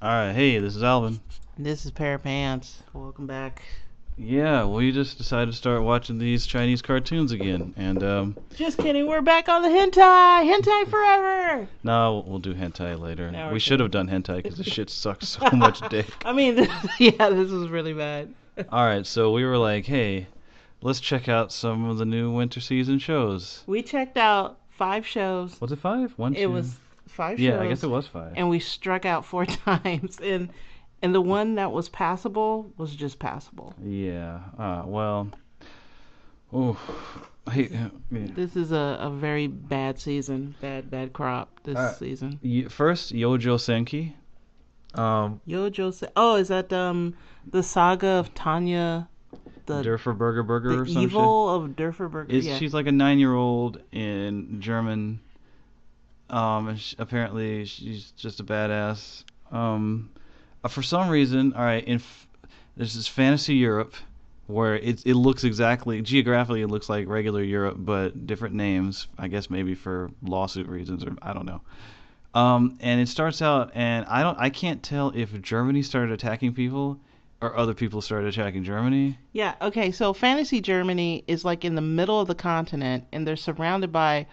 All right, hey, this is Alvin. This is Pair of Pants. Welcome back. Yeah, we just decided to start watching these Chinese cartoons again, and Just kidding, we're back on the hentai! Hentai forever! now we'll do hentai later. Now we're We should have kidding. done hentai because this shit sucks so much dick. I mean, yeah, this is really bad. All right, so we were like, hey, let's check out some of the new winter season shows. We checked out 5 shows. Was it five? One, It two. was 5 Yeah, shows. I guess it was five. And we struck out 4 times. And the one that was passable was just passable. Yeah. Well. Oh. Hey, yeah. This is a very bad season. Bad crop this season. First, Yojo Senki. Oh, is that the saga of Tanya, the Durfer Burger Burger the or some evil of Durferberger? shit. Yeah. She's like a 9-year-old in German. And apparently she's just a badass. For some reason, all right, there's this fantasy Europe where it looks exactly geographically it looks like regular Europe but different names. I guess maybe for lawsuit reasons or I don't know. And it starts out and I can't tell if Germany started attacking people or other people started attacking Germany. Yeah. Okay. So fantasy Germany is like in the middle of the continent, and they're surrounded by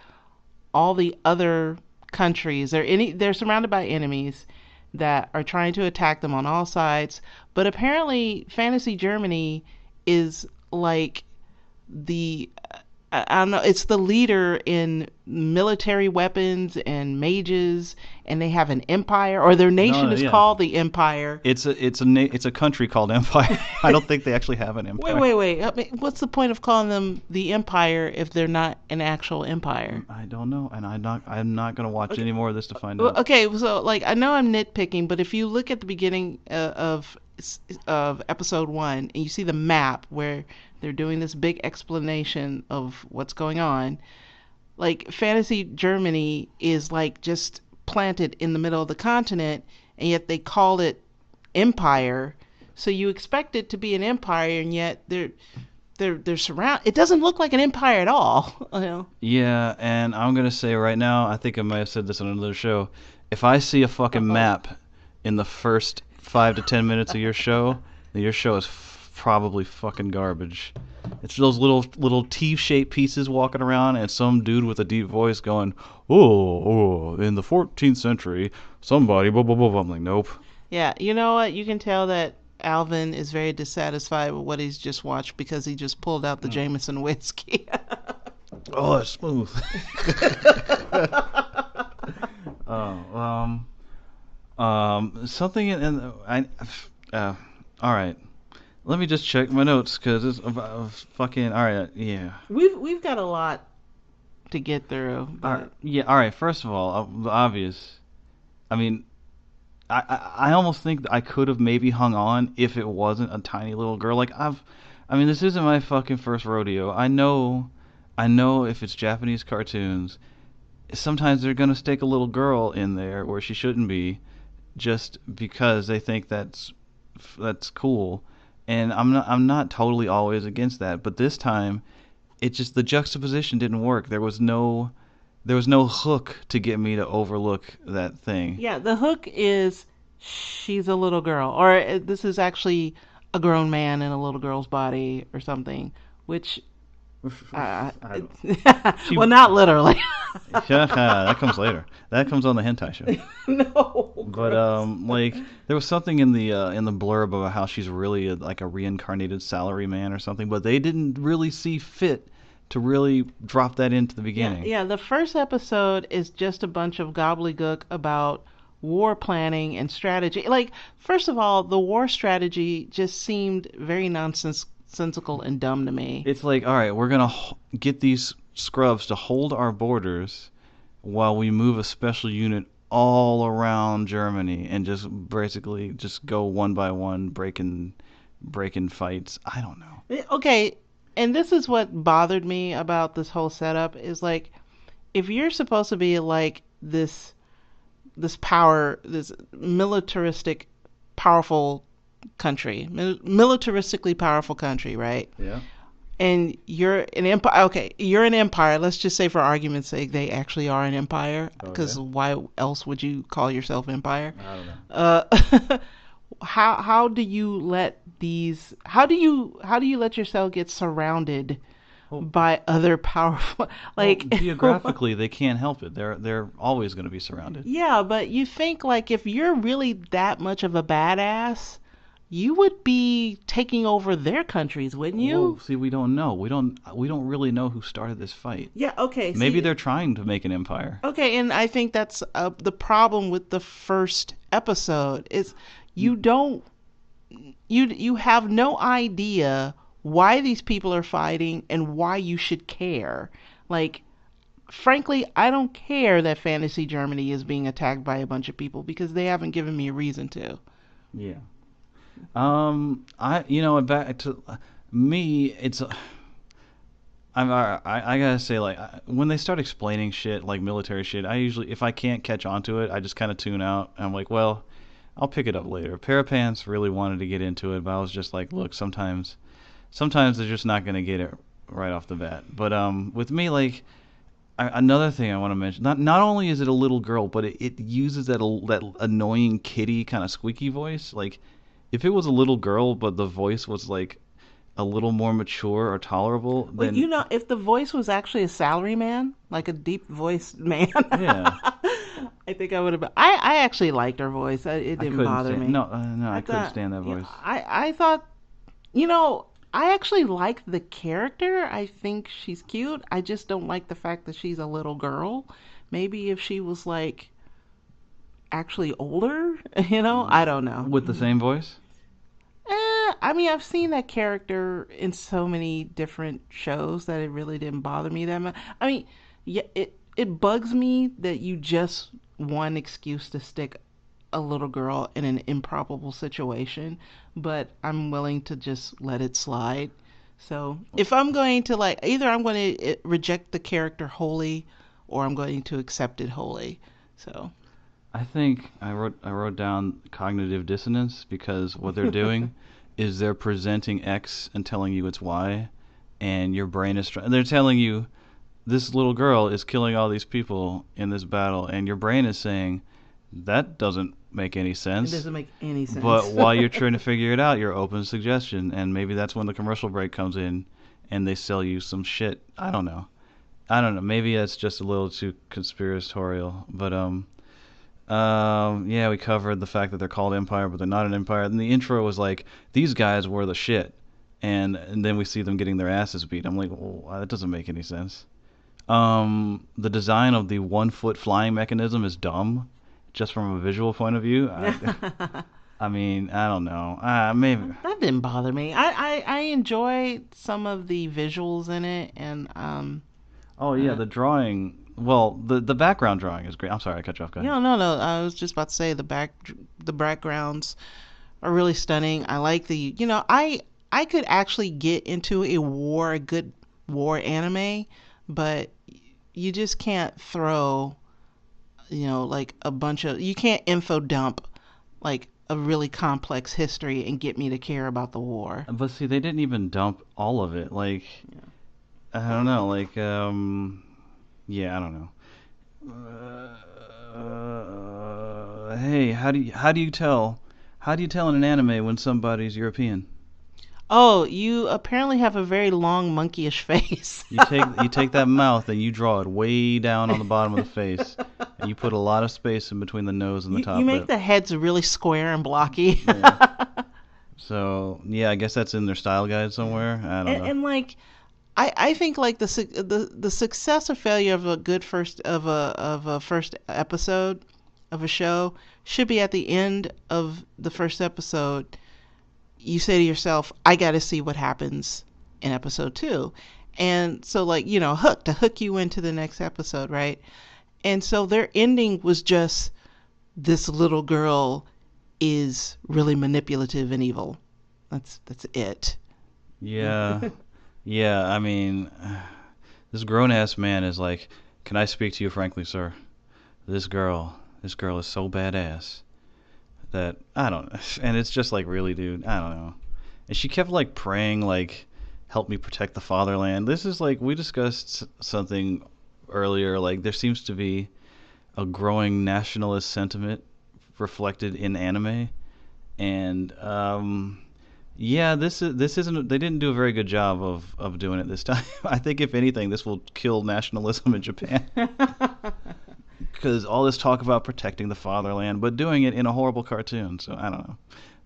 all the other countries. They're surrounded by enemies that are trying to attack them on all sides. But apparently, fantasy Germany is like the I don't know. It's the leader in military weapons and mages, and they have an empire, or their nation is Yeah. called the Empire. It's a country called Empire. I don't think they actually have an empire. Wait. I mean, what's the point of calling them the Empire if they're not an actual empire? I don't know, and I'm not gonna watch any more of this to find Well, out. okay, so like I know I'm nitpicking, but if you look at the beginning of episode 1 and you see the map where they're doing this big explanation of what's going on, like fantasy Germany is like just planted in the middle of the continent, and yet they call it empire. So you expect it to be an empire, and yet they're surrounded. It doesn't look like an empire at all. You know? Yeah, and I'm gonna say right now, I think I might have said this on another show. If I see a fucking map in the first 5 to 10 minutes of your show, then your show is probably fucking garbage. It's those little T-shaped pieces walking around, and some dude with a deep voice going, "Oh, in the 14th century, somebody blah blah blah." I'm like, nope. Yeah, you know what? You can tell that Alvin is very dissatisfied with what he's just watched because he just pulled out the Jameson whiskey. Oh, it's smooth. Oh, something in all right. Let me just check my notes because it's about fucking. All right, yeah. We've got a lot to get through. All right, yeah. All right. First of all, the obvious. I mean, I almost think that I could have maybe hung on if it wasn't a tiny little girl. I mean, this isn't my fucking first rodeo. I know if it's Japanese cartoons, sometimes they're gonna stick a little girl in there where she shouldn't be, just because they think that's cool. And I'm not totally always against that, but this time it just the juxtaposition didn't work. There was no hook to get me to overlook that thing. Yeah, the hook is she's a little girl, or this is actually a grown man in a little girl's body or something, which I- well, not literally. that comes later. That comes on the hentai show. No. But like there was something in the blurb about how she's really like a reincarnated salaryman or something, but they didn't really see fit to really drop that into the beginning. Yeah, the first episode is just a bunch of gobbledygook about war planning and strategy. Like, first of all, the war strategy just seemed very nonsensical and dumb to me. It's like, all right, we're gonna get these scrubs to hold our borders while we move a special unit all around Germany and just basically just go one by one breaking fights. I don't know. Okay, and this is what bothered me about this whole setup is like, if you're supposed to be like this militaristic powerful country, militaristically powerful country, right? Yeah. and you're an empire. Okay, you're an empire. Let's just say, for argument's sake, they actually are an empire. Oh yeah. Because why else would you call yourself empire? I don't know. Uh, how do you let these? How do you let yourself get surrounded Well, by other powerful? well, Like, geographically, they can't help it. They're always going to be surrounded. yeah, but you think like if you're really that much of a badass, you would be taking over their countries, wouldn't Well, you? see, we don't know. We don't really know who started this fight. Yeah. Okay. Maybe See. they're trying to make an empire. Okay, and I think that's the problem with the first episode is You, you don't you have no idea why these people are fighting and why you should care. Like, frankly, I don't care that fantasy Germany is being attacked by a bunch of people because they haven't given me a reason to. yeah. Back to me, it's I gotta say, like, when they start explaining shit like military shit, I usually, if I can't catch on to it, I just kind of tune out. I'm like, well, I'll pick it up later. Parapants really wanted to get into it, but I was just like, look, sometimes they're just not gonna get it right off the bat. But with me, like, another thing I want to mention, not only is it a little girl, but it uses that annoying kitty kind of squeaky voice. Like, if it was a little girl, but the voice was like a little more mature or tolerable, Well, then if the voice was actually a salary man, like a deep voiced man, yeah, I think I would have. I actually liked her voice. It I didn't couldn't bother stand. me. No, no, I I couldn't thought, stand that voice. I thought, you know, I actually like the character. I think she's cute. I just don't like the fact that she's a little girl. Maybe if she was like actually older, I don't know. With the same voice. I mean, I've seen that character in so many different shows that it really didn't bother me that much. I mean, yeah, it bugs me that you just one excuse to stick a little girl in an improbable situation, but I'm willing to just let it slide. So if I'm going to like, either I'm going to reject the character wholly, or I'm going to accept it wholly. So. I think I wrote down cognitive dissonance because what they're doing is they're presenting X and telling you it's Y, and your brain is they're telling you this little girl is killing all these people in this battle, and your brain is saying that doesn't make any It sense. doesn't make any sense. But while you're trying to figure it out, you're open to suggestion, and maybe that's when the commercial break comes in, and they sell you some shit. I don't know. I don't know. Maybe that's just a little too conspiratorial, but yeah, we covered the fact that they're called Empire, but they're not an Empire. And the intro was like, these guys were the shit, and then we see them getting their asses beat. I'm like, well, that doesn't make any sense. The design of the 1 foot flying mechanism is dumb, just from a visual point of view. I mean, I don't know. Maybe. That didn't bother me. I enjoyed some of the visuals in it, and Oh yeah, uh, the drawing. Well, the background drawing is great. I'm sorry, I cut you off. Go ahead. no. I was just about to say the backgrounds are really stunning. I like I could actually get into a good war anime, but you just can't throw, like a bunch of you can't info dump like a really complex history and get me to care about the war. But see, they didn't even dump all of it. Like, Yeah. I don't know. Like, yeah, I don't know. Hey, how do you tell in an anime when somebody's European? Oh, you apparently have a very long monkeyish face. You take that mouth and you draw it way down on the bottom of the face, and you put a lot of space in between the nose and the You top make lip. the heads really square and blocky. Yeah. So yeah, I guess that's in their style guide somewhere. I don't and, know. and like I think like the success or failure of a good first episode of a show should be at the end of the first episode. You say to yourself, I got to see what happens in episode 2. And so like, hook you into the next episode, right? And so their ending was just this little girl is really manipulative and evil. That's it. Yeah, yeah. I mean, this grown ass man is like, "Can I speak to you frankly, sir? This girl is so badass that I don't." And it's just like, really, dude, I don't know. And she kept like praying, like, help me protect the fatherland. This is like we discussed something earlier. Like there seems to be a growing nationalist sentiment reflected in anime, and yeah, this isn't. They didn't do a very good job of doing it this time. I think if anything, this will kill nationalism in Japan because all this talk about protecting the fatherland, but doing it in a horrible cartoon. So I don't know,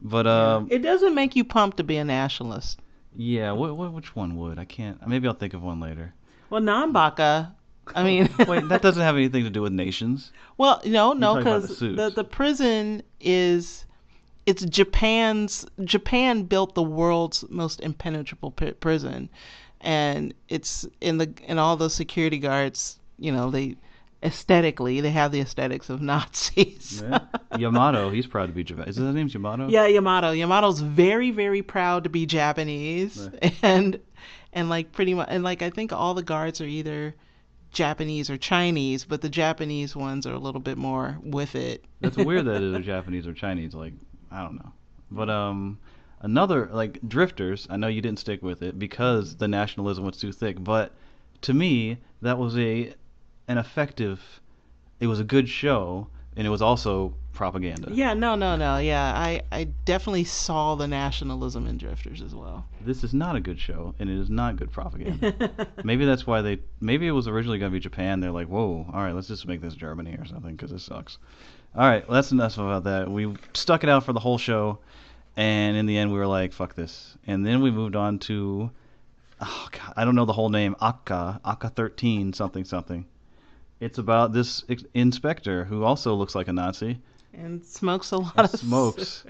but Yeah. It doesn't make you pumped to be a nationalist. yeah, which one would? I can't. Maybe I'll think of one later. Well, Nanbaka, I mean, Wait, that doesn't have anything to do with nations. well, no, You're no, talking about the because suits. the prison is it's Japan built the world's most impenetrable prison, and it's in all those security guards. They aesthetically they have the aesthetics of Nazis. Yeah. Yamato, he's proud to be Japan. Is his name Yamato? Yeah, Yamato's very, very proud to be Japanese, Right. and like pretty much, and like I think all the guards are either Japanese or Chinese, but the Japanese ones are a little bit more with it. That's weird that they're Japanese or Chinese. Like, I don't know. But another like Drifters. I know you didn't stick with it because the nationalism was too thick. But to me, that was an effective. It was a good show, and it was also propaganda. Yeah, no, no, no. Yeah, I definitely saw the nationalism in Drifters as well. This is not a good show, and it is not good propaganda. Maybe that's why they. Maybe it was originally going to be Japan. They're like, whoa, all right, let's just make this Germany or something because this sucks. All right, well, that's enough about that. We stuck it out for the whole show, and in the end, we were like, fuck this. And then we moved on to, oh god, I don't know the whole name, Akka 13 something something. It's about this inspector who also looks like a Nazi And smokes a lot and of smokes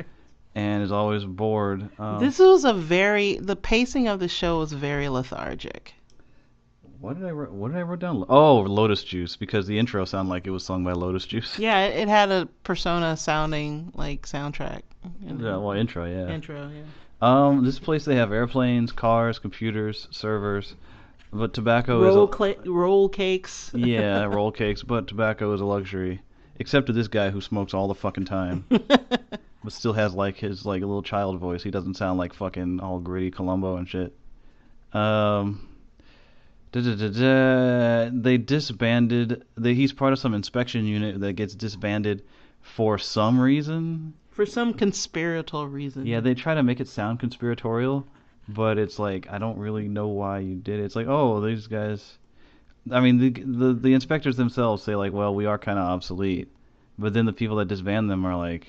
and is always bored. This was the pacing of the show was very lethargic. What did I write down? Oh, Lotus Juice, because the intro sounded like it was sung by Lotus Juice. Yeah, it had a Persona sounding like soundtrack. Yeah, well, intro, yeah. Intro, yeah. This place they have airplanes, cars, computers, servers, but tobacco is Roll cakes. yeah, roll cakes, but tobacco is a luxury, except to this guy who smokes all the fucking time, but still has like his like a little child voice. He doesn't sound like fucking all gritty Columbo and shit. Um, They disbanded. He's part of some inspection unit that gets disbanded for some reason. For some conspiratorial reason. Yeah, they try to make it sound conspiratorial, but it's like I don't really know why you did it. It's like, oh, these guys. I mean, the inspectors themselves say like, well, we are kind of obsolete, but then the people that disband them are like,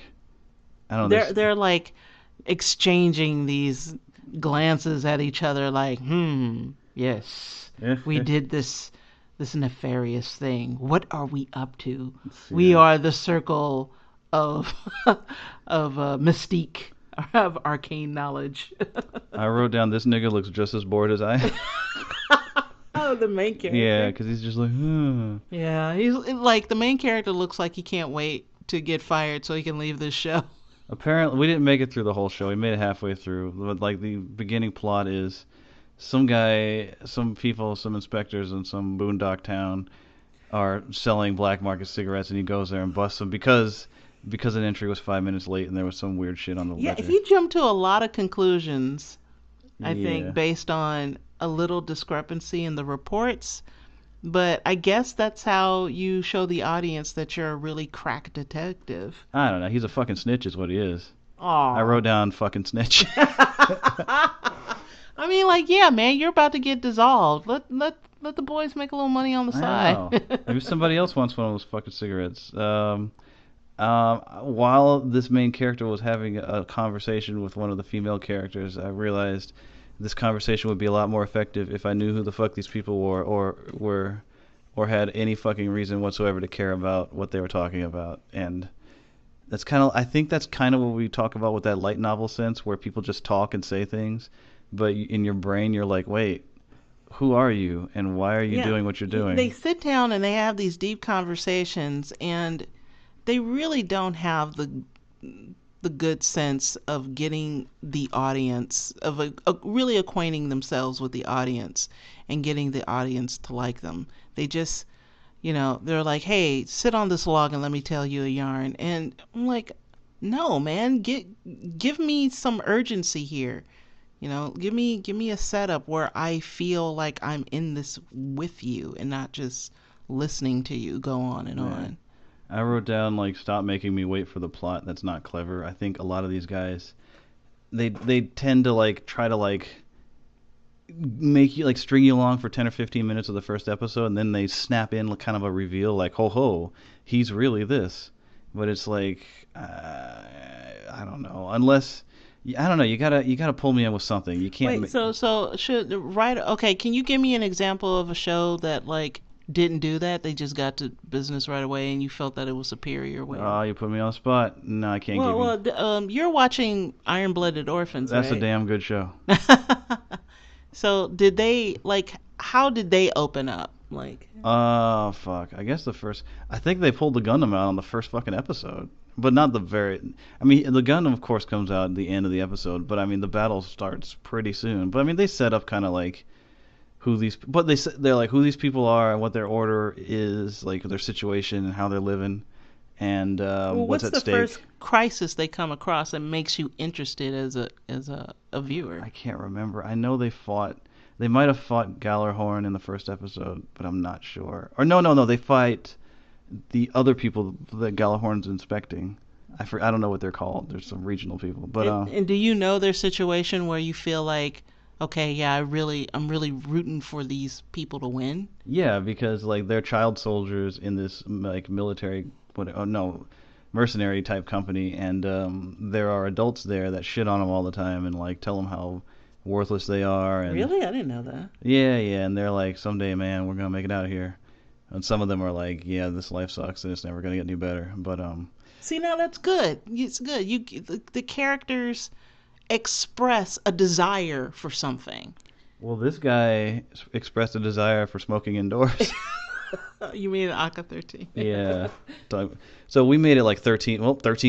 I don't know. They're like exchanging these glances at each other, like, yes, we did this nefarious thing. What are we up to? We are the circle of mystique, of arcane knowledge. I wrote down this nigga looks just as bored as I. Oh, the main character. Yeah, because he's just like, Yeah, he's like the main character looks like he can't wait to get fired so he can leave this show. Apparently, we didn't make it through the whole show. We made it halfway through. But like the beginning plot is, some guy, some people, some inspectors in some boondock town are selling black market cigarettes, and he goes there and busts them because an entry was 5 minutes late and there was some weird shit on the ledger. He jumped to a lot of conclusions, I Yeah. think, based on a little discrepancy in the reports. But I guess that's how you show the audience that you're a really crack detective. I don't know. He's a fucking snitch, is what he is. Aw. I wrote down fucking snitch. I mean, like, yeah, man, you're about to get dissolved. Let the boys make a little money on the I side. know. Maybe somebody else wants one of those fucking cigarettes. While this main character was having a conversation with one of the female characters, I realized this conversation would be a lot more effective if I knew who the fuck these people were, or had any fucking reason whatsoever to care about what they were talking about. And I think that's kind of what we talk about with that light novel sense, where people just talk and say things, but in your brain you're like, wait, who are you and why are you doing what you're doing? They sit down and they have these deep conversations, and they really don't have the good sense of getting the audience, of really acquainting themselves with the audience and getting the audience to like them. They just, they're like, hey, sit on this log and let me tell you a yarn. And I'm like, no, man, give me some urgency here. Give me a setup where I feel like I'm in this with you and not just listening to you go on and Yeah. on. I wrote down like stop making me wait for the plot. That's not clever. I think a lot of these guys they tend to like try to like make you like string you along for 10 or 15 minutes of the first episode and then they snap in like, kind of a reveal like ho ho, he's really this. But it's like I don't know. Unless I don't know, you got to pull me in with something. You can't Wait, so should right? Okay, can you give me an example of a show that like didn't do that? They just got to business right away, and you felt that it was superior. Where? Oh, you put me on the spot. No, I can't Well, give you. well, you're watching Iron Blooded Orphans, That's a right? damn good show. So did they like? How did they open up? Like, Fuck. I guess the first. I think they pulled the Gundam out on the first fucking episode, but not the very. I mean, the Gundam, of course, comes out at the end of the episode, but I mean, the battle starts pretty soon. But I mean, they set up kind of like who these. But they're like who these people are and what their order is, like their situation and how they're living, and well, what's what's at the first stake. crisis they come across that makes you interested as a viewer? I can't remember. I know they fought. They might have fought Gallarhorn in the first episode, but I'm not sure. Or no, no, no. They fight the other people that Galahorn's inspecting. I don't know what they're called. There's some regional people, but And do you know their situation where you feel like, okay, yeah, I'm really rooting for these people to win? yeah, because like they're child soldiers in this like military what oh no mercenary type company, and there are adults there that shit on them all the time and like tell them how worthless they are, and Really? I didn't know that. yeah, yeah, and they're like someday, man, we're gonna make it out of here. And some of them are like, yeah, this life sucks and it's never gonna get any better. But See, now that's good. It's good. The characters express a desire for something. well, this guy expressed a desire for smoking indoors. You mean Aka 13? Yeah. So we made it like 13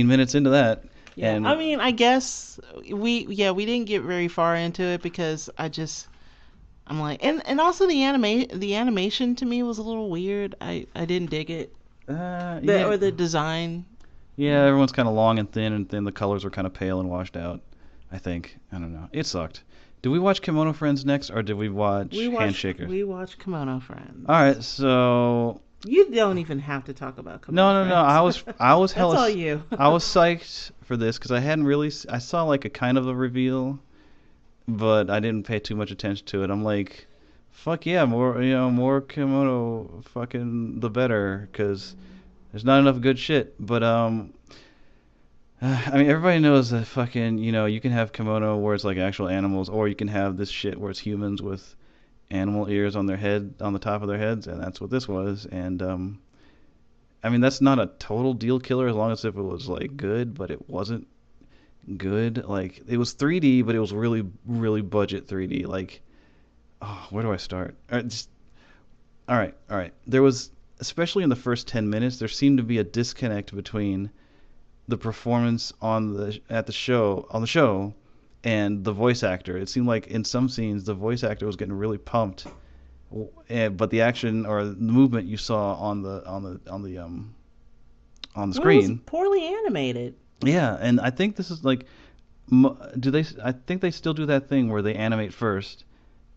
minutes into that. Yeah, I And mean, I guess we didn't get very far into it because I'm like, and also the animation to me was a little weird. I didn't dig it. yeah, Or the design. yeah, everyone's kind of long and thin, and then the colors were kind of pale and washed out. I think. I don't know. It sucked. Did we watch Kimono Friends next, or did we watch Handshakers? We watched Kimono All Friends. right, so You don't even have to talk about no, Kimono no, no. I was, Friends. I was That's hella, all you. I was psyched for this because I hadn't really, I saw like a kind of a reveal, but I didn't pay too much attention to it. I'm like, fuck yeah, more, more kimono, fucking the better, because there's not enough good shit. But I mean, everybody knows that fucking, you can have kimono where it's like actual animals, or you can have this shit where it's humans with animal ears on their head, on the top of their heads, and that's what this was. And I mean, that's not a total deal killer as long as if it was like good, but it wasn't good. Like it was 3D, but it was really, really budget 3D. Like, oh, where do I start? All right. There was, especially in the first 10 minutes, there seemed to be a disconnect between the performance on the show and the voice actor. It seemed like in some scenes the voice actor was getting really pumped, but the action or the movement you saw on the Well, it was screen. poorly animated. Yeah, and I think this is like, do they? I think they still do that thing where they animate first,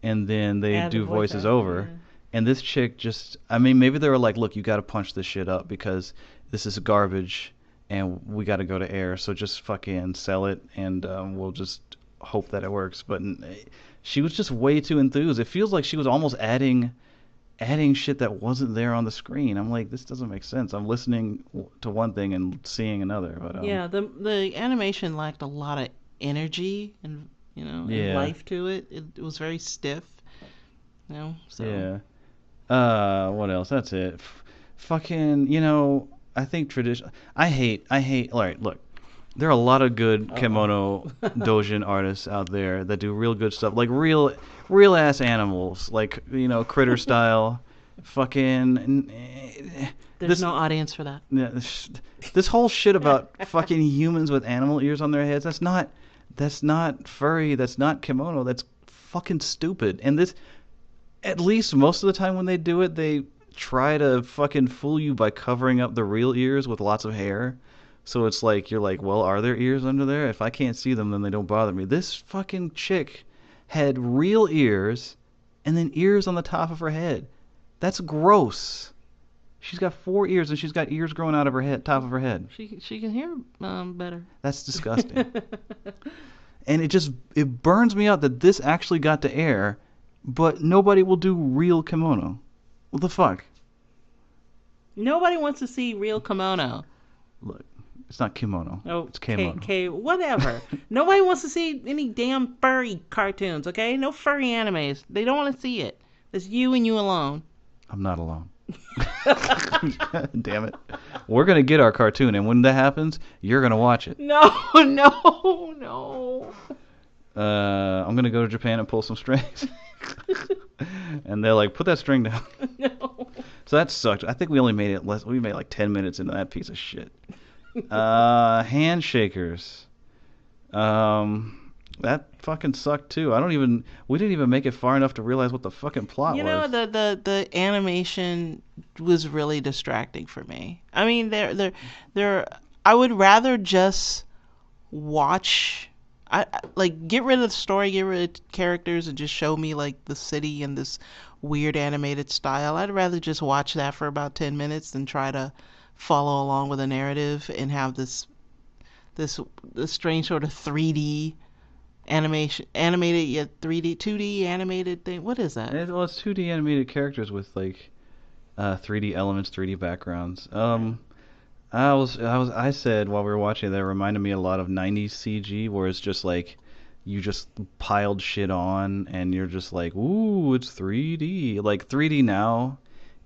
and then they Add the do voice voices actor. over. And this chick just, I mean, maybe they were like, look, you got to punch this shit up because this is garbage, and we got to go to air. So just fucking sell it, and we'll just hope that it works. But she was just way too enthused. It feels like she was almost adding shit that wasn't there on the screen. I'm like, this doesn't make sense. I'm listening to one thing and seeing another. But Yeah, the animation lacked a lot of energy and and yeah, life to it. It was very stiff. So yeah. What else? That's it. Fucking, I think tradition. I hate. All right, look. There are a lot of good kimono dojin artists out there that do real good stuff, like real ass animals, like critter style. Fucking there's this no audience for that. yeah, this whole shit about fucking humans with animal ears on their heads. That's not furry. That's not kimono. That's fucking stupid. And this, at least most of the time when they do it, they try to fucking fool you by covering up the real ears with lots of hair. So it's like you're like, well, are there ears under there? If I can't see them, then they don't bother me. This fucking chick had real ears and then ears on the top of her head. That's gross. She's got 4 ears and she's got ears growing out of her head, top of her head. She can hear better. That's disgusting. And it burns me out that this actually got to air, but nobody will do real kimono. What the fuck? Nobody wants to see real kimono. Look, it's not kimono. Oh, it's kimono. Whatever. Nobody wants to see any damn furry cartoons, okay? No furry animes. They don't want to see it. It's you and you alone. I'm not alone. Damn it. We're going to get our cartoon, and when that happens, you're going to watch it. No, no, no. I'm going to go to Japan and pull some strings. And they're like, put that string down. No. So that sucked. I think we only made it we made like 10 minutes into that piece of shit. Handshakers. That fucking sucked too. We didn't even make it far enough to realize what the fucking plot was. You know, the animation was really distracting for me. I mean, I would rather just watch. Like, get rid of the story, get rid of characters, and just show me like the city in this weird animated style. I'd rather just watch that for about 10 minutes than try to follow along with a narrative and have this strange sort of 3D animated yet 2D animated thing. What is that? Well, it's 2D animated characters with like 3D elements, 3D backgrounds. I said while we were watching that it reminded me a lot of 90s CG, where it's just like you just piled shit on and you're just like, ooh, it's 3D. Like 3D now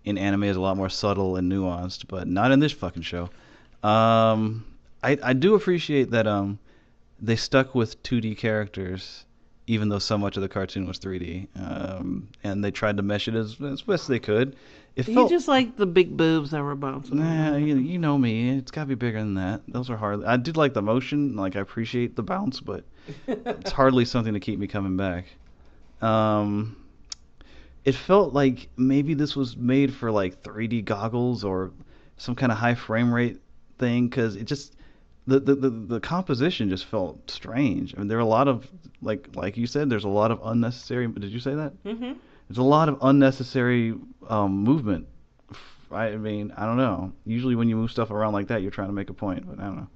in anime is a lot more subtle and nuanced, but not in this fucking show. I do appreciate that they stuck with 2D characters, even though so much of the cartoon was 3D, and they tried to mesh it as best they could. You just like the big boobs that were bouncing. Nah, you know me. It's got to be bigger than that. Those are hard. I did like the motion. Like, I appreciate the bounce, but it's hardly something to keep me coming back. It felt like maybe this was made for like 3D goggles or some kind of high frame rate thing, because it just the composition just felt strange. I mean, there are a lot of like you said, there's a lot of unnecessary. Did you say that? Mm-hmm. There's a lot of unnecessary movement. I mean, I don't know. Usually when you move stuff around like that, you're trying to make a point, but I don't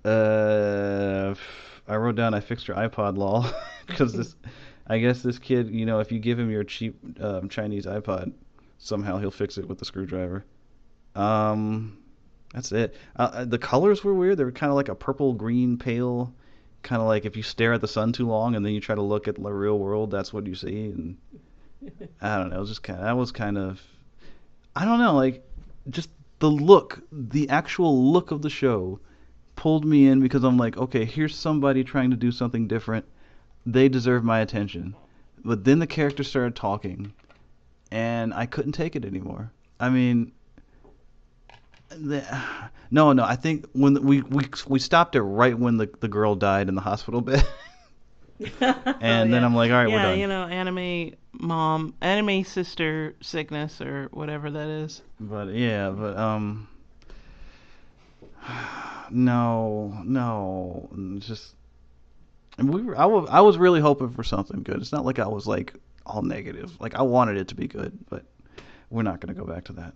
know. I wrote down I fixed your iPod, lol, because I guess this kid, if you give him your cheap Chinese iPod, somehow he'll fix it with the screwdriver. That's it. The colors were weird. They were kind of like a purple, green, pale, kind of like if you stare at the sun too long and then you try to look at the real world, that's what you see. And I don't know. It was just I don't know, like just the actual look of the show pulled me in, because I'm like, okay, here's somebody trying to do something different. They deserve my attention. But then the characters started talking, and I couldn't take it anymore. I mean, no. I think when we stopped it right when the girl died in the hospital bed, and then I'm like, all right, we're done. Anime sister sickness or whatever that is. But no, it's just. And I was really hoping for something good. It's not like I was like all negative. Like, I wanted it to be good, but we're not going to go back to that.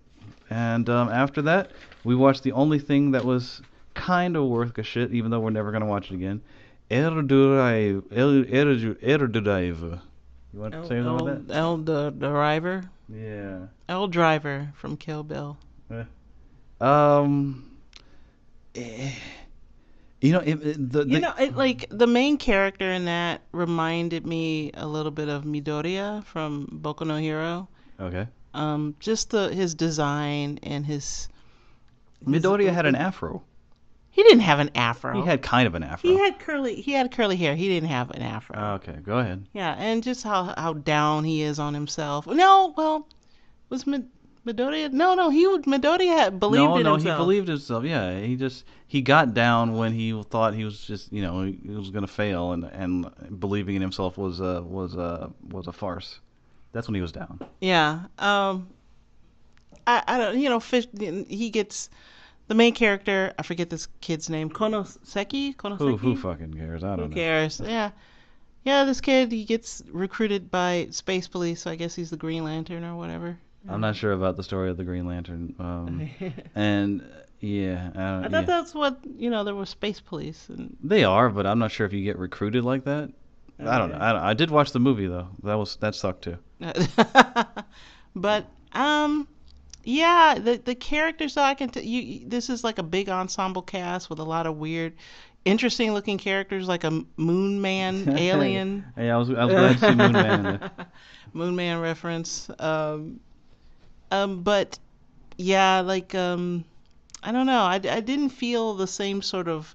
And after that, we watched the only thing that was kind of worth a shit, even though we're never going to watch it again. Erdurive. You want to say something about that? The Driver? Yeah. El Driver from Kill Bill. The main character in that reminded me a little bit of Midoriya from Boku no Hero. Okay. Just his design and his. Midoriya had an afro. He didn't have an afro. He had kind of an afro. He had curly hair. He didn't have an afro. Okay, go ahead. Yeah, and just how down he is on himself. No, well, was Midoriya? No, Midoriya had believed in himself. No, he believed himself. Yeah, he got down when he thought he was just, he was gonna fail, and believing in himself was a farce. That's when he was down. Yeah. I don't. He gets. The main character, I forget this kid's name, Konoseki? Who fucking cares? I don't know. Who cares? Yeah. Yeah, this kid he gets recruited by space police, so I guess he's the Green Lantern or whatever. I'm not sure about the story of the Green Lantern. And yeah, I thought yeah, that's what there were space police and they are, but I'm not sure if you get recruited like that. I don't know. okay. I did watch the movie though. That sucked too. But yeah, the characters though you this is like a big ensemble cast with a lot of weird, interesting looking characters like a Moon Man alien. Yeah, I was glad to see Moon Man in there. Moon Man reference. But yeah, like I don't know. I didn't feel the same sort of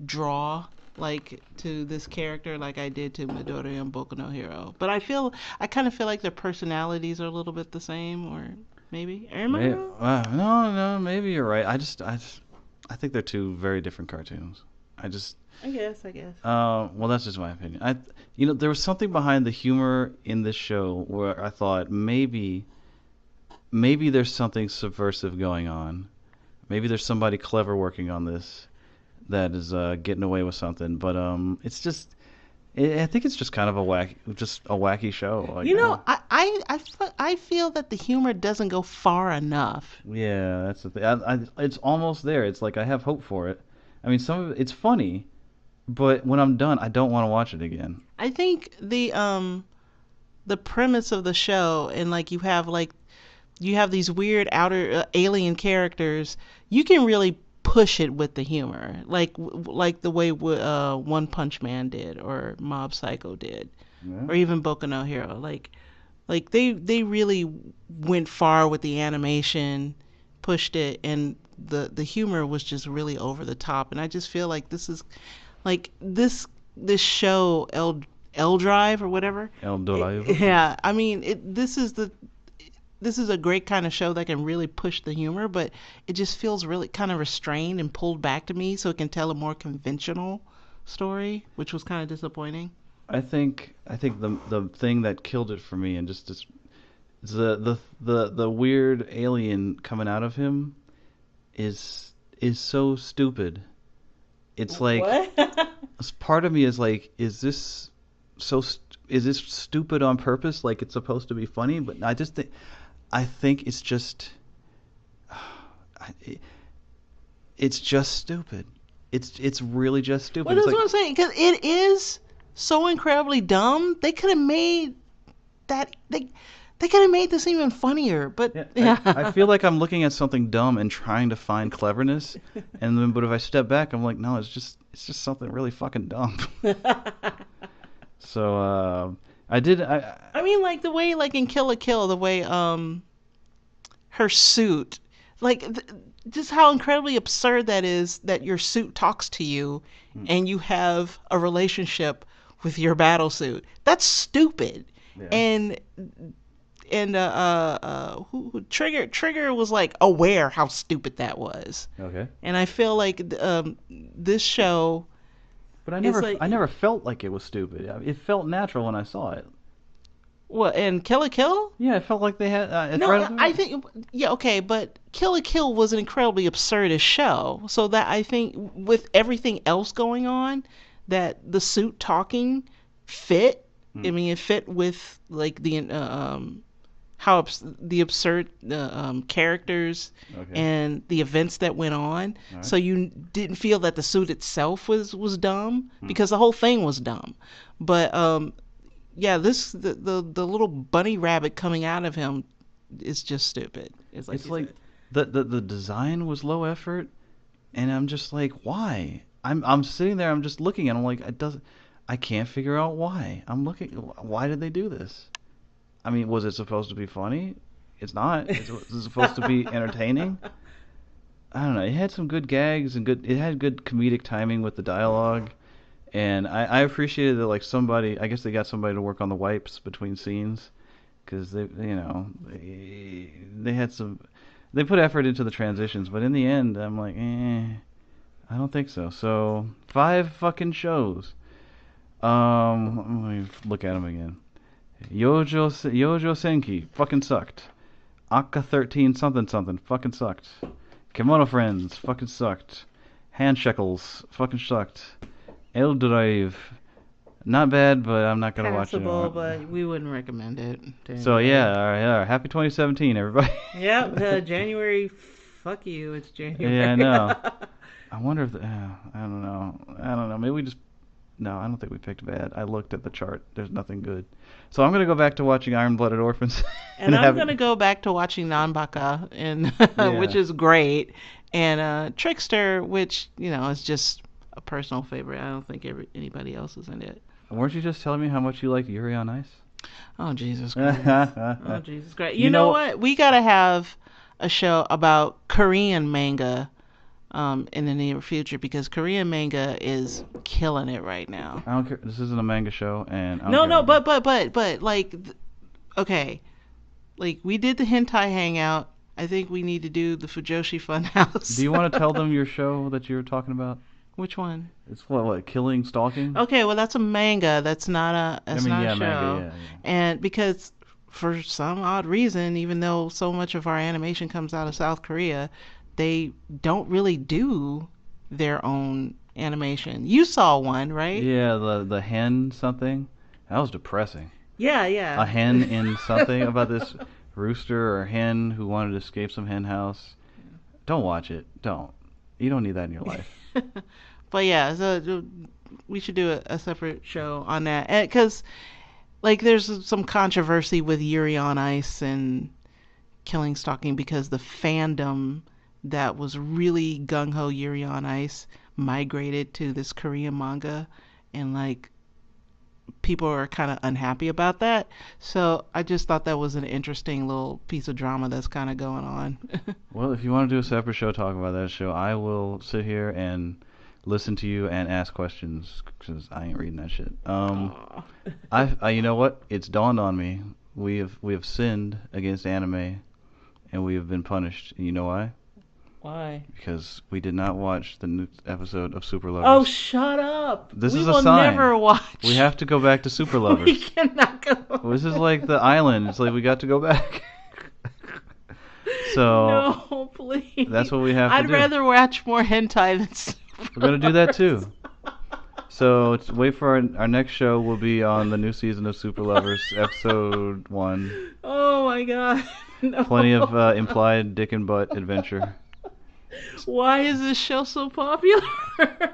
draw like to this character like I did to Midori and Boku no Hero. But I kind of feel like their personalities are a little bit the same, or maybe am I wrong? No, maybe you're right. I think they're two very different cartoons. I just, I guess. well, that's just my opinion. There was something behind the humor in this show where I thought maybe there's something subversive going on. Maybe there's somebody clever working on this that is getting away with something. But it's just, I think it's just kind of just a wacky show. Like, I feel that the humor doesn't go far enough. yeah, that's the thing. It's almost there. It's like I have hope for it. I mean, some of it's funny, but when I'm done, I don't want to watch it again. I think the premise of the show and you have these weird outer alien characters. You can really push it with the humor, like the way One Punch Man did, or Mob Psycho did, Yeah. or even Boku no Hero. Like they really went far with the animation, pushed it, and the humor was just really over the top. And I just feel like this is like this show L Drive or whatever. El Dorado. Yeah, I mean this is a great kind of show that can really push the humor, but it just feels really kind of restrained and pulled back to me so it can tell a more conventional story, which was kind of disappointing. I think the thing that killed it for me and just is the weird alien coming out of him is so stupid. It's like What? part of me is like, is this stupid on purpose? Like it's supposed to be funny, but I think it's just it's just stupid. It's really just Well, stupid. It's that's like what I'm saying, because it is so incredibly dumb. They could have made that they could have made this even funnier, but yeah, yeah. I feel like I'm looking at something dumb and trying to find cleverness, and then but if I step back, I'm like, no, it's just something really fucking dumb. So I did I mean, like the way, like in Kill la Kill, the way her suit, like just how incredibly absurd that is that your suit talks to you, and you have a relationship with your battle suit. That's stupid. yeah. And Trigger was like aware how stupid that was, Okay. and I feel like this show But is like I never felt like it was stupid. It felt natural when I saw it. what and Kill la Kill. Yeah, it felt like they had. It's No, right at the I think yeah, okay, but Kill la Kill was an incredibly absurdist show, so that I think with everything else going on, that the suit talking fit. I Hmm. mean, it fit with like how the absurd characters Okay. and the events that went on. All right. So you didn't feel that the suit itself was dumb Hmm. because the whole thing was dumb. But yeah, the little bunny rabbit coming out of him is just stupid. It's like It's you like said. the design was low effort, and I'm just like, why? I'm sitting there, I'm just looking, and I'm like, I can't figure out why. I'm looking, why did they do this? I mean, was it supposed to be funny? It's not. It's supposed to be entertaining. I don't know. It had some good gags and good. It had good comedic timing with the dialogue, and I appreciated that. Like somebody, I guess they got somebody to work on the wipes between scenes, because they had some. They put effort into the transitions, but in the end, I'm like, I don't think so. So 5 fucking shows. Let me look at them again. Yojo Senki fucking sucked. Akka 13 something something fucking sucked. Kimono Friends fucking sucked. Hand Shekels fucking sucked. El Drive Not bad, but I'm not gonna watch it Passable, anymore. but we wouldn't recommend it to So yeah, anybody. all right, all right. Happy 2017, everybody. Yep, January. Fuck you. It's Yeah, I January. know. I wonder if I don't know. I don't know. Maybe we just no. I don't think we picked bad. I looked at the chart. There's nothing good. So I'm gonna go back to watching Iron Blooded Orphans and And I'm have gonna go back to watching Nanbaka, and which yeah. is great, and Trickster, which is just a personal favorite. I don't think anybody else is in it. Weren't you just telling me how much you like Yuri on Ice? Oh Jesus Christ! Oh Jesus Christ! You You know know, what? We gotta have a show about Korean manga in the near future because Korean manga is killing it right now. I don't care. This isn't a manga show, and I don't No, care. no, but like, okay, like we did the hentai hangout. I think we need to do the Fujoshi Do Funhouse. you want to tell them your show that you're talking about? Which one? It's what, killing, stalking? Okay, well that's a manga. That's not a I that's mean, not yeah, a manga, show. yeah, yeah. And because for some odd reason, even though so much of our animation comes out of South Korea, they don't really do their own animation. You saw one, right? Yeah, the hen something. That was depressing. Yeah, A yeah. hen in something about this rooster or hen who wanted to escape some hen house. Don't watch it. Don't. You don't need that in your life. But yeah, so we should do a separate show on that because like there's some controversy with Yuri on Ice and Killing Stalking because the fandom that was really gung ho Yuri on Ice migrated to this Korean manga, and like people are kind of unhappy about that. So I just thought that was an interesting little piece of drama that's kind of going on. Well, if you want to do a separate show talking about that show, I will sit here and listen to you and ask questions because I ain't reading that shit. Aw. You know what? It's dawned on me. We have sinned against anime, and we have been punished. And you know why? Why? Because we did not watch the new episode of Super Oh, Lovers. shut up. This We is a will sign. never watch. We have to go back to Super We Lovers. cannot go. This is like the island. It's like we got to go back. So No, please. that's what we have to I'd do. rather watch more hentai than We're gonna do that too. So wait for our next show. Will be on the new season of Super Lovers, episode 1. Oh my god. No. Plenty of implied dick and butt adventure. Why is this show so popular?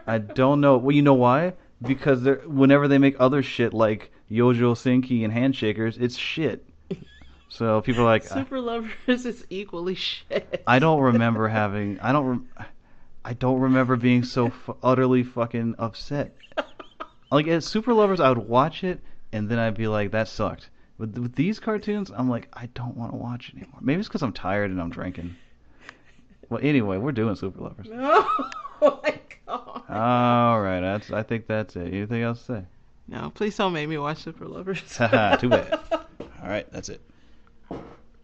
I don't know. Well, you know why? Because whenever they make other shit like Yojo Senki and Handshakers, it's shit. So people are like, Super Lovers is equally shit. I don't remember having. I don't remember being so utterly fucking upset. Like at Super Lovers, I would watch it and then I'd be like, that sucked. With these cartoons, I'm like, I don't want to watch it anymore. Maybe it's because I'm tired and I'm drinking. Well, anyway, we're doing Super Lovers. No. Oh my god. All right, I think that's it. Anything else to say? No, please don't make me watch Super Lovers. Haha, too bad. All right, that's it.